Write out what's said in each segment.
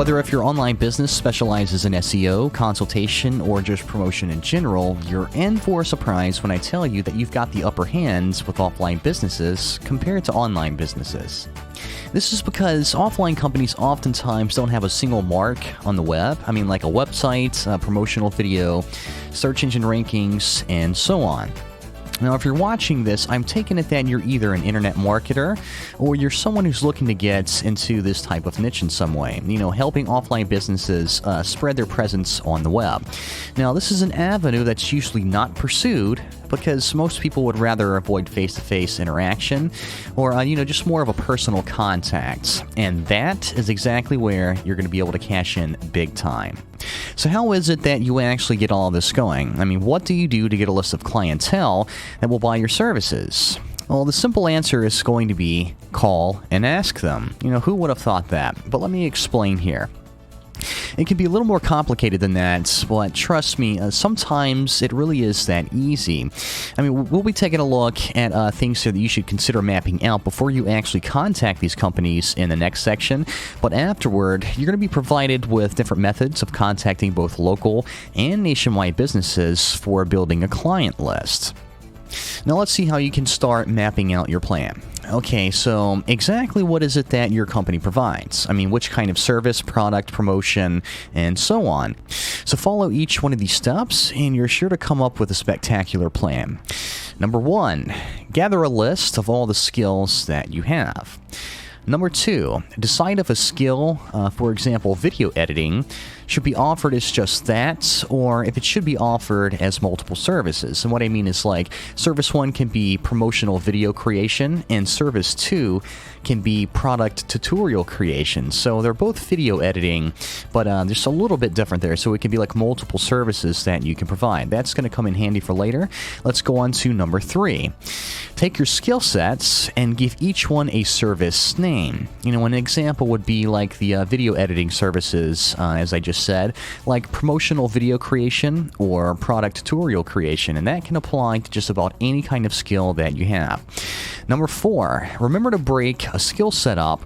Whether if your online business specializes in SEO, consultation, or just promotion in general, you're in for a surprise when I tell you that you've got the upper hand with offline businesses compared to online businesses. This is because offline companies oftentimes don't have a single mark on the web. I mean, like a website, a promotional video, search engine rankings, and so on. Now, if you're watching this, I'm taking it that you're either an internet marketer or you're someone who's looking to get into this type of niche in some way, helping offline businesses spread their presence on the web. Now, this is an avenue that's usually not pursued because most people would rather avoid face-to-face interaction or, just more of a personal contact. And that is exactly where you're going to be able to cash in big time. So how is it that you actually get all of this going? I mean, what do you do to get a list of clientele that will buy your services? Well, the simple answer is going to be call and ask them. Who would have thought that? But let me explain here. It can be a little more complicated than that, but trust me, sometimes it really is that easy. I mean, we'll be taking a look at things here that you should consider mapping out before you actually contact these companies in the next section, but afterward, you're going to be provided with different methods of contacting both local and nationwide businesses for building a client list. Now let's see how you can start mapping out your plan. Okay, so exactly what is it that your company provides? I mean, which kind of service, product, promotion, and so on. So follow each one of these steps, and you're sure to come up with a spectacular plan. Number 1, gather a list of all the skills that you have. Number 2, decide if a skill, for example, video editing, should be offered as just that, or if it should be offered as multiple services. And what I mean is, like, Service 1 can be promotional video creation, and Service 2 can be product tutorial creation. So they're both video editing, but just a little bit different there. So it can be like multiple services that you can provide. That's going to come in handy for later. Let's go on to number 3. Take your skill sets and give each one a service name. An example would be like the video editing services, as I just said, like promotional video creation or product tutorial creation, and that can apply to just about any kind of skill that you have. Number 4, remember to break a skill set up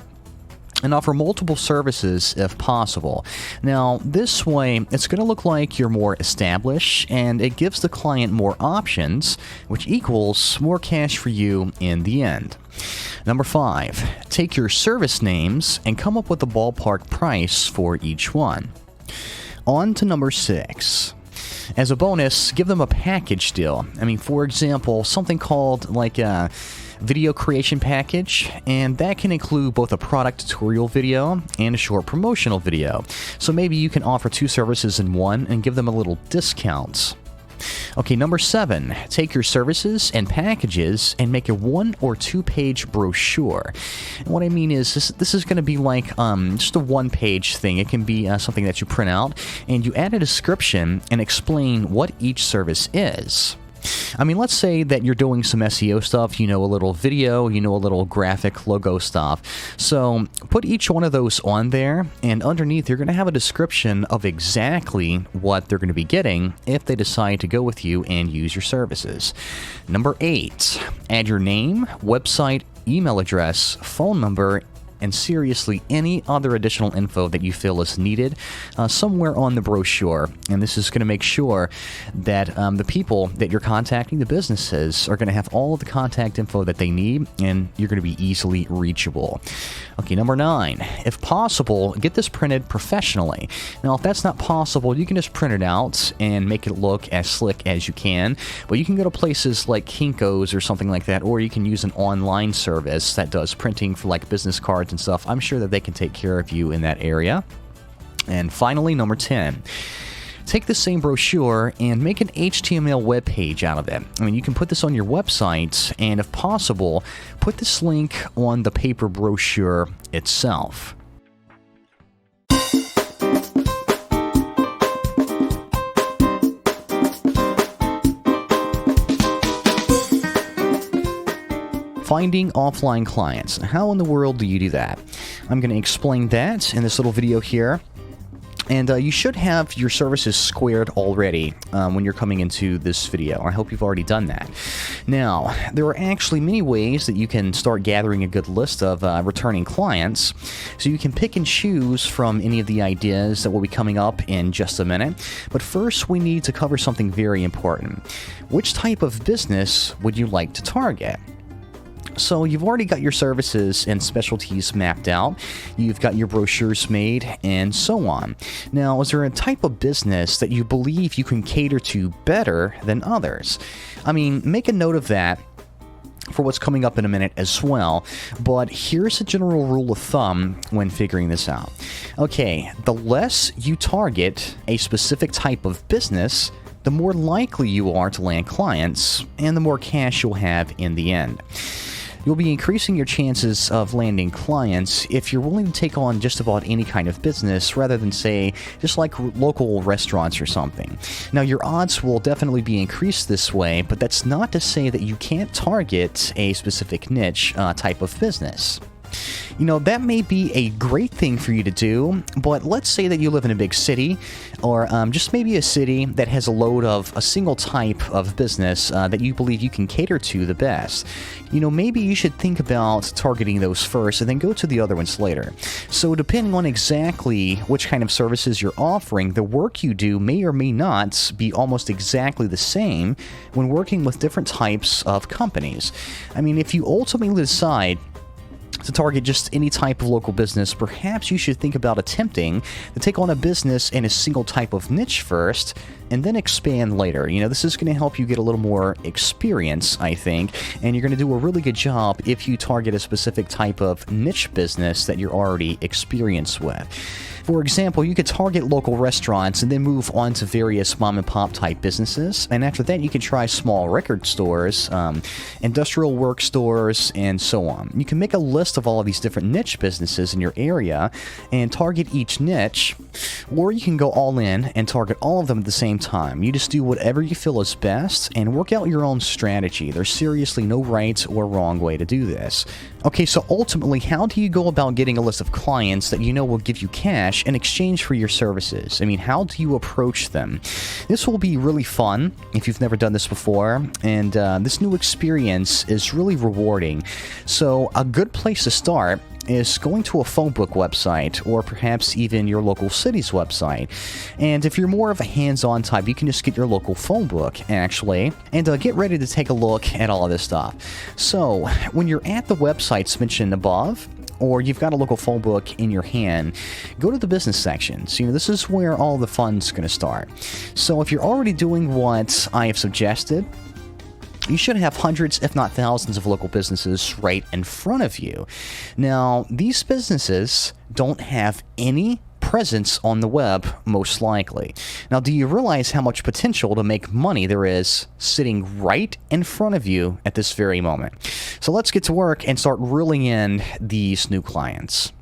and offer multiple services if possible. Now, this way, it's going to look like you're more established, and it gives the client more options, which equals more cash for you in the end. Number 5, take your service names and come up with a ballpark price for each one. On to number 6. As a bonus, give them a package deal. I mean, for example, something called like a video creation package, and that can include both a product tutorial video and a short promotional video. So maybe you can offer 2 services in one and give them a little discount. Okay, number 7, take your services and packages and make a 1 or 2 page brochure. And what I mean is this is going to be like just a 1-page thing. It can be something that you print out and you add a description and explain what each service is. I mean, let's say that you're doing some SEO stuff, a little video, a little graphic logo stuff. So put each one of those on there, and underneath you're going to have a description of exactly what they're going to be getting if they decide to go with you and use your services. Number 8, add your name, website, email address, phone number, and seriously any other additional info that you feel is needed somewhere on the brochure. And this is going to make sure that the people that you're contacting, the businesses, are going to have all of the contact info that they need, and you're going to be easily reachable. Okay, number 9, if possible, get this printed professionally. Now, if that's not possible, you can just print it out and make it look as slick as you can, but you can go to places like Kinko's or something like that, or you can use an online service that does printing for like business cards and stuff. I'm sure that they can take care of you in that area. And finally, number 10, take the same brochure and make an HTML web page out of it. I mean, you can put this on your website, and if possible, put this link on the paper brochure itself. Finding offline clients. How in the world do you do that? I'm going to explain that in this little video here. And you should have your services squared already when you're coming into this video. I hope you've already done that. Now, there are actually many ways that you can start gathering a good list of returning clients. So you can pick and choose from any of the ideas that will be coming up in just a minute. But first, we need to cover something very important. Which type of business would you like to target? So you've already got your services and specialties mapped out, you've got your brochures made, and so on. Now, is there a type of business that you believe you can cater to better than others? I mean, make a note of that for what's coming up in a minute as well, but here's a general rule of thumb when figuring this out. Okay, the less you target a specific type of business, the more likely you are to land clients, and the more cash you'll have in the end. You'll be increasing your chances of landing clients if you're willing to take on just about any kind of business rather than, say, just like local restaurants or something. Now, your odds will definitely be increased this way, but that's not to say that you can't target a specific niche type of business. You know, that may be a great thing for you to do, but let's say that you live in a big city, or just maybe a city that has a load of a single type of business that you believe you can cater to the best. You know, maybe you should think about targeting those first and then go to the other ones later. So depending on exactly which kind of services you're offering, the work you do may or may not be almost exactly the same when working with different types of companies. I mean, if you ultimately decide to target just any type of local business, perhaps you should think about attempting to take on a business in a single type of niche first, and then expand later. You know, this is going to help you get a little more experience, I think, and you're going to do a really good job if you target a specific type of niche business that you're already experienced with. For example, you could target local restaurants and then move on to various mom-and-pop type businesses, and after that you can try small record stores, industrial work stores, and so on. You can make a list of all of these different niche businesses in your area and target each niche, or you can go all in and target all of them at the same time. You just do whatever you feel is best and work out your own strategy. There's seriously no right or wrong way to do this. Okay, so ultimately, how do you go about getting a list of clients that you know will give you cash in exchange for your services? I mean, how do you approach them? This will be really fun if you've never done this before, and this new experience is really rewarding. So a good place to start is going to a phone book website, or perhaps even your local city's website. And if you're more of a hands-on type, you can just get your local phone book, actually, and get ready to take a look at all of this stuff. So when you're at the websites mentioned above, or you've got a local phone book in your hand, go to the business section. So, you know, this is where all the fun's going to start. So if you're already doing what I have suggested, you should have hundreds, if not thousands, of local businesses right in front of you. Now, these businesses don't have any presence on the web, most likely. Now, do you realize how much potential to make money there is sitting right in front of you at this very moment? So let's get to work and start reeling in these new clients.